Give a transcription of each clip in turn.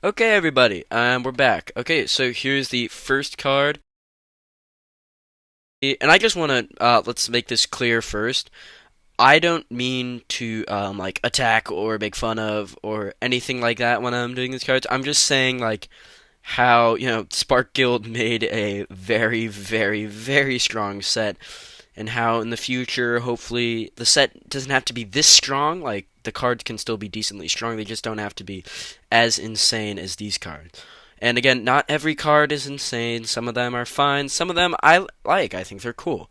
Okay, everybody, we're back. Okay, so here's the first card, and I just want to let's make this clear first. I don't mean to like attack or make fun of or anything like that when I'm doing these cards. I'm just saying like how Spark Guild made a very, very, very strong set, and how in the future, hopefully, the set doesn't have to be this strong. Like the cards can still be decently strong. They just don't have to be as insane as these cards. And again, not every card is insane. Some of them are fine. Some of them I like. I think they're cool.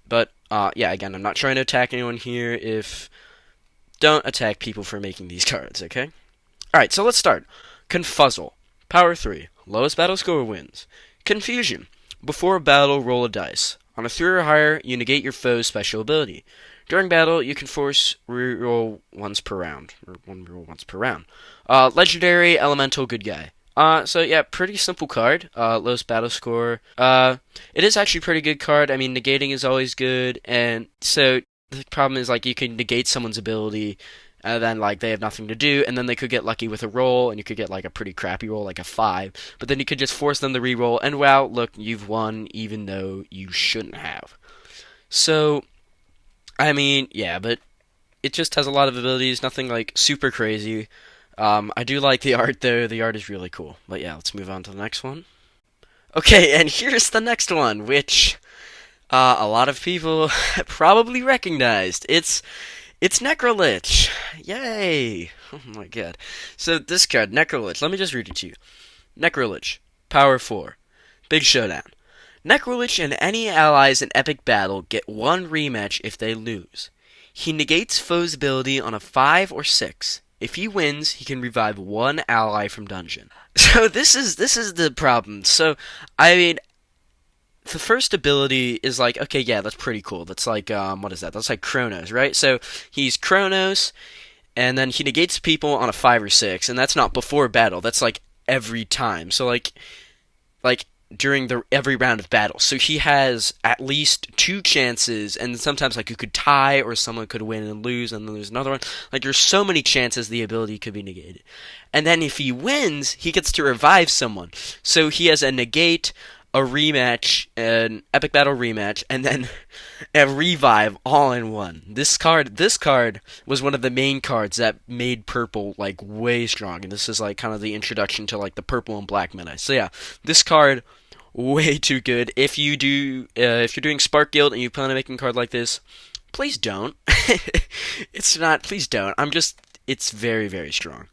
But yeah, again, I'm not trying to attack anyone here. If don't attack people for making these cards, okay? All right, so let's start. Confuzzle, Power 3, lowest battle score wins. Confusion, before a battle, roll a dice. On a 3 or higher, you negate your foe's special ability. During battle, you can force reroll once per round, or one reroll once per round. Legendary Elemental Good Guy. So yeah, pretty simple card. Lowest battle score. It is actually a pretty good card. I mean, negating is always good, and so the problem is like you can negate someone's ability, and then like they have nothing to do, and then they could get lucky with a roll, and you could get like a pretty crappy roll, like a 5. But then you could just force them to re-roll, and wow, look, you've won, even though you shouldn't have. So I mean, yeah, but it just has a lot of abilities, nothing like super crazy. I do like the art though. The art is really cool. But yeah, let's move on to the next one. Okay, and here's the next one, which a lot of people probably recognized. It's Necrolich. Yay! Oh my god. So this card, Necrolich. Let me just read it to you. Necrolich, Power 4, Big Showdown. Necrolich and any allies in epic battle get one rematch if they lose. He negates foe's ability on a 5 or 6. If he wins, he can revive one ally from dungeon. So this is the problem. So I mean, the first ability is like, okay, yeah, that's pretty cool. That's like what is that? That's like Kronos, right? So he's Kronos, and then he negates people on a 5 or 6, and that's not before battle. That's like every time. So like during the every round of battle. So he has at least two chances, and sometimes like you could tie or someone could win and lose, and then there's another one. Like there's so many chances the ability could be negated. And then if he wins, he gets to revive someone. So he has a negate, a rematch, an epic battle rematch, and then a revive all in one. This card was one of the main cards that made purple like way strong, and this is like kind of the introduction to like the purple and black meta. So yeah, this card way too good. If you're doing Spark Guild and you plan on making a card like this, please don't. It's not. Please don't. It's very, very strong.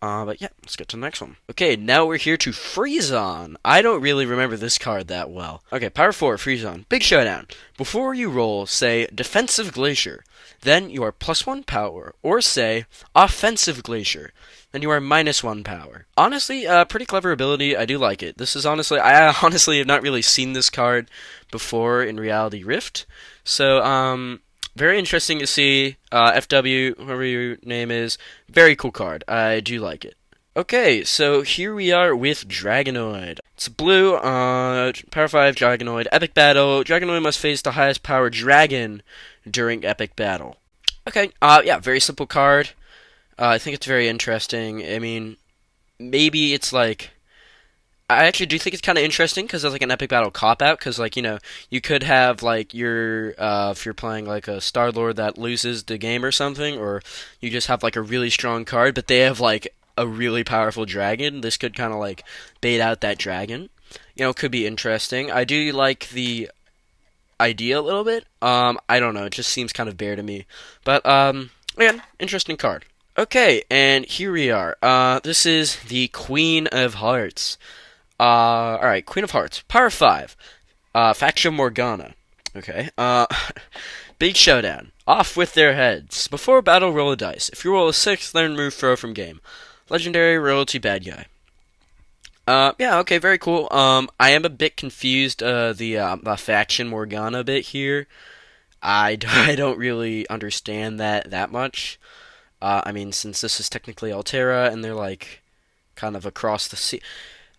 But yeah, let's get to the next one. Okay, now we're here to Freeze On. I don't really remember this card that well. Okay, Power 4, Freeze On. Big Showdown. Before you roll, say Defensive Glacier. Then you are +1 power. Or say Offensive Glacier. Then you are -1 power. Honestly, pretty clever ability. I do like it. I honestly have not really seen this card before in Reality Rift. So, very interesting to see. FW, whoever your name is, very cool card. I do like it. Okay, so here we are with Dragonoid. It's blue, Power 5 Dragonoid, Epic Battle. Dragonoid must face the highest power dragon during Epic Battle. Okay, yeah, very simple card. I think it's very interesting. I mean, maybe it's like I actually do think it's kind of interesting because there's like an epic battle cop out because like you could have like your if you're playing like a Star Lord that loses the game or something, or you just have like a really strong card but they have like a really powerful dragon. This could kind of like bait out that dragon. Could be interesting. I do like the idea a little bit. I don't know. It just seems kind of bare to me, but again, interesting card. Okay, and here we are. This is the Queen of Hearts. Alright, Queen of Hearts. Power 5. Faction Morgana. Okay. Big Showdown. Off with their heads. Before battle, roll a dice. If you roll a 6, then remove throw from game. Legendary Royalty Bad Guy. Yeah, okay, very cool. I am a bit confused, the Faction Morgana bit here. I don't really understand that much. I mean, since this is technically Altera, and they're, like, kind of across the sea.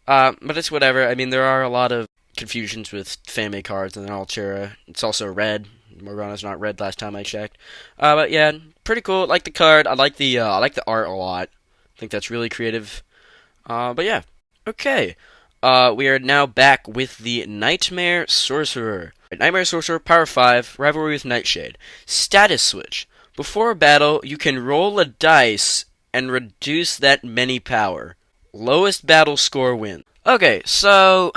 But it's whatever. I mean, there are a lot of confusions with fan-made cards, and then Altera. It's also red. Morgana's not red last time I checked. But yeah, pretty cool. Like the card. I like the art a lot. I think that's really creative. But yeah, okay. We are now back with the Nightmare Sorcerer. Nightmare Sorcerer, Power 5, Rivalry with Nightshade. Status Switch. Before a battle, you can roll a dice and reduce that many power. Lowest battle score wins. Okay, so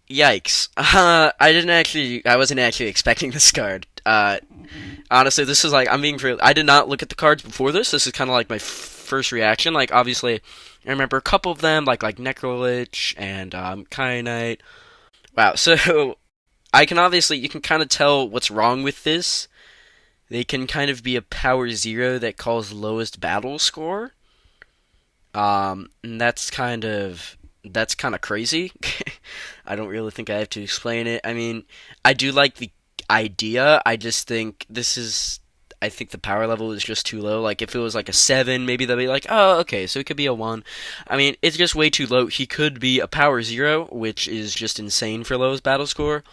yikes. I wasn't actually expecting this card. Honestly, this is like, I'm being real. I did not look at the cards before this. This is kind of like my first reaction. Like, obviously, I remember a couple of them, like Necrolich and Kyanite. Wow, so you can kind of tell what's wrong with this. They can kind of be a power 0 that calls lowest battle score. And that's kind of crazy. I don't really think I have to explain it. I mean, I do like the idea. I just think I think the power level is just too low. Like, if it was like a 7, maybe they'll be like, oh, okay, so it could be a 1. I mean, it's just way too low. He could be a power 0, which is just insane for lowest battle score.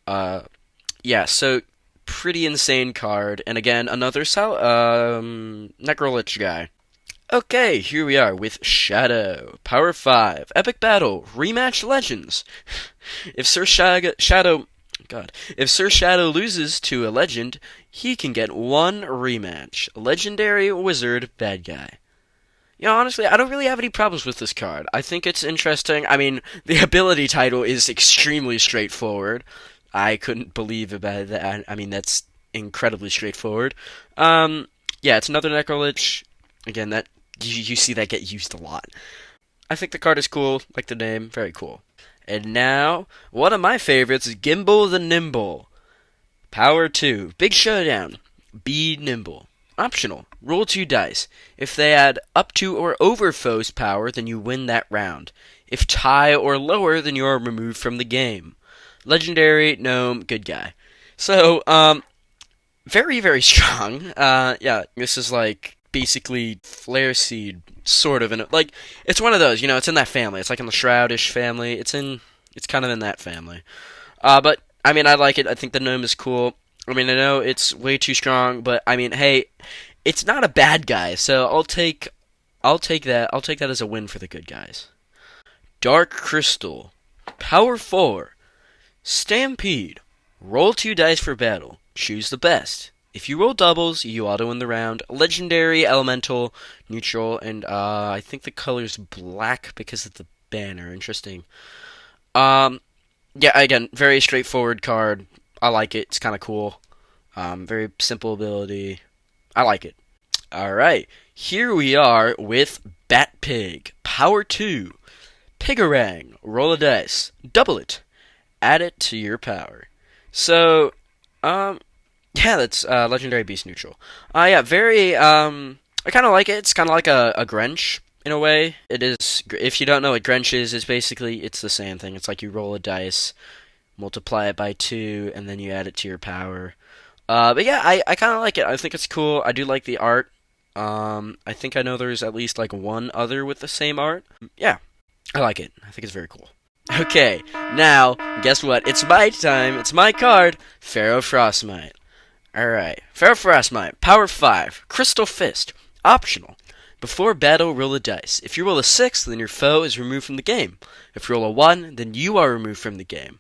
Yeah, so pretty insane card. And again, another Necrolich guy. Okay, here we are with Shadow. Power 5. Epic Battle. Rematch Legends. If Sir Shadow... God. If Sir Shadow loses to a legend, he can get one rematch. Legendary Wizard Bad Guy. You know, honestly, I don't really have any problems with this card. I think it's interesting. I mean, the ability title is extremely straightforward. I couldn't believe about that. I mean, that's incredibly straightforward. Yeah, it's another Necrolich. Again, that you see that get used a lot. I think the card is cool, like the name, very cool. And now, one of my favorites, Gimbal the Nimble. Power 2, Big Showdown. Be nimble. Optional, roll 2 dice. If they add up to or over foe's power, then you win that round. If tie or lower, then you are removed from the game. Legendary, gnome, good guy. So, very, very strong. Yeah, this is like basically Flare Seed, sort of, and like it's one of those, it's in that family. It's like in the Shroudish family. It's kind of in that family. But I mean, I like it. I think the gnome is cool. I mean, I know it's way too strong, but I mean, hey, it's not a bad guy, so I'll take that. I'll take that as a win for the good guys. Dark Crystal, Power 4, Stampede. Roll 2 dice for battle. Choose the best. If you roll doubles, you auto-win the round. Legendary, elemental, neutral, and I think the color's black because of the banner. Interesting. Yeah, again, very straightforward card. I like it. It's kind of cool. Very simple ability. I like it. Alright, here we are with Bat Pig. Power 2. Pigarang. Roll a dice. Double it. Add it to your power. So, yeah, that's Legendary Beast neutral. Yeah, very. I kind of like it. It's kind of like a Grench in a way. It is. If you don't know what Grench is, basically it's the same thing. It's like you roll a dice, multiply it by 2, and then you add it to your power. But yeah, I kind of like it. I think it's cool. I do like the art. I think I know there's at least like one other with the same art. Yeah, I like it. I think it's very cool. Okay, now guess what? It's my time. It's my card, Pharaoh Frostmite. Alright, Pharaoh Frostmite, Power 5, Crystal Fist, optional. Before battle, roll a dice. If you roll a 6, then your foe is removed from the game. If you roll a 1, then you are removed from the game.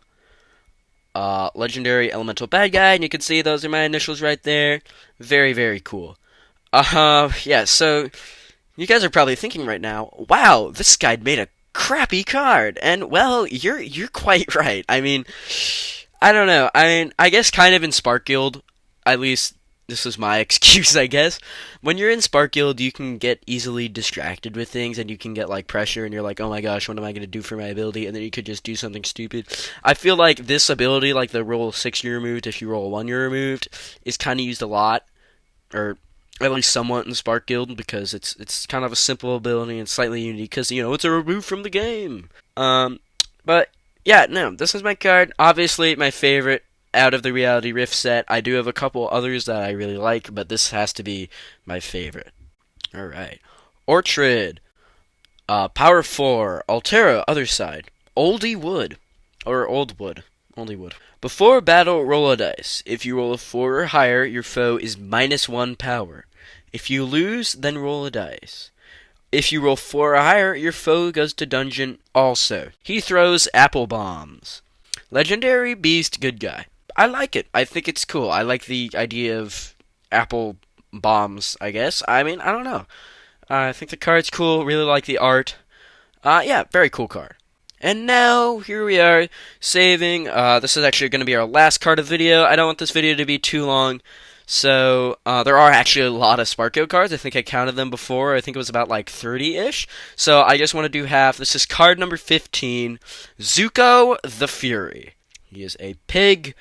Legendary Elemental Bad Guy, and you can see those are my initials right there. Very, very cool. Yeah, so, you guys are probably thinking right now, wow, this guy made a crappy card, and, well, you're quite right. I mean, I don't know. I mean, I guess kind of in Spark Guild, at least this is my excuse, I guess. When you're in Spark Guild, you can get easily distracted with things, and you can get like pressure, and you're like, oh my gosh, what am I going to do for my ability? And then you could just do something stupid. I feel like this ability, like the roll 6 you're removed, if you roll 1 you're removed, is kind of used a lot, or at least somewhat in Spark Guild, because it's kind of a simple ability and slightly unique, because, it's a remove from the game. But, yeah, no, this is my card. Obviously, my favorite out of the Reality Rift set. I do have a couple others that I really like, but this has to be my favorite. Alright. Orchard. Power 4. Altera, other side. Oldie Wood. Or Old Wood. Oldie Wood. Before battle, roll a dice. If you roll a 4 or higher, your foe is -1 power. If you lose, then roll a dice. If you roll 4 or higher, your foe goes to dungeon also. He throws apple bombs. Legendary Beast Good Guy. I like it. I think it's cool. I like the idea of apple bombs, I guess. I mean, I don't know. I think the card's cool. Really like the art. Yeah, very cool card. And now, here we are, saving. This is actually going to be our last card of the video. I don't want this video to be too long. So, there are actually a lot of Sparko cards. I think I counted them before. I think it was about like 30-ish. So, I just want to do half. This is card number 15, Zuko the Fury. He is a pig.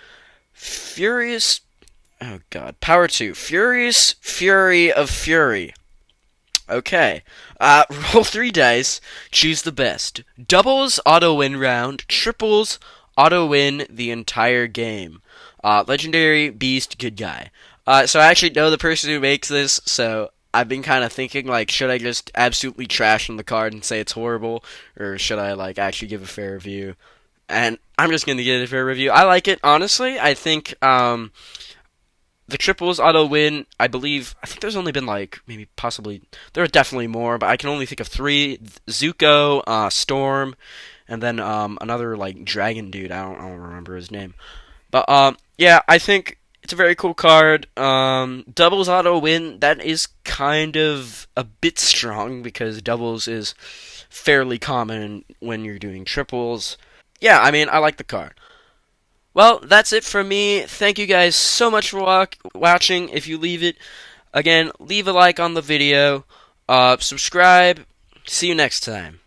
Furious. Oh, God. Power 2. Furious Fury of Fury. Okay. Roll 3 dice. Choose the best. Doubles, auto win round. Triples, auto win the entire game. Legendary Beast Good Guy. So I actually know the person who makes this, so I've been kind of thinking, like, should I just absolutely trash on the card and say it's horrible, or should I, like, actually give a fair review? And I'm just gonna give it a fair review. I like it, honestly. I think, the triples auto win, I think there's only been, like, maybe possibly, there are definitely more, but I can only think of 3. Zuko, Storm, and then, another, like, dragon dude. I don't remember his name. But, yeah, I think it's a very cool card. Doubles auto win, that is kind of a bit strong because doubles is fairly common when you're doing triples. Yeah, I mean, I like the card. Well, that's it from me. Thank you guys so much for watching. If you leave it, again, leave a like on the video. Subscribe. See you next time.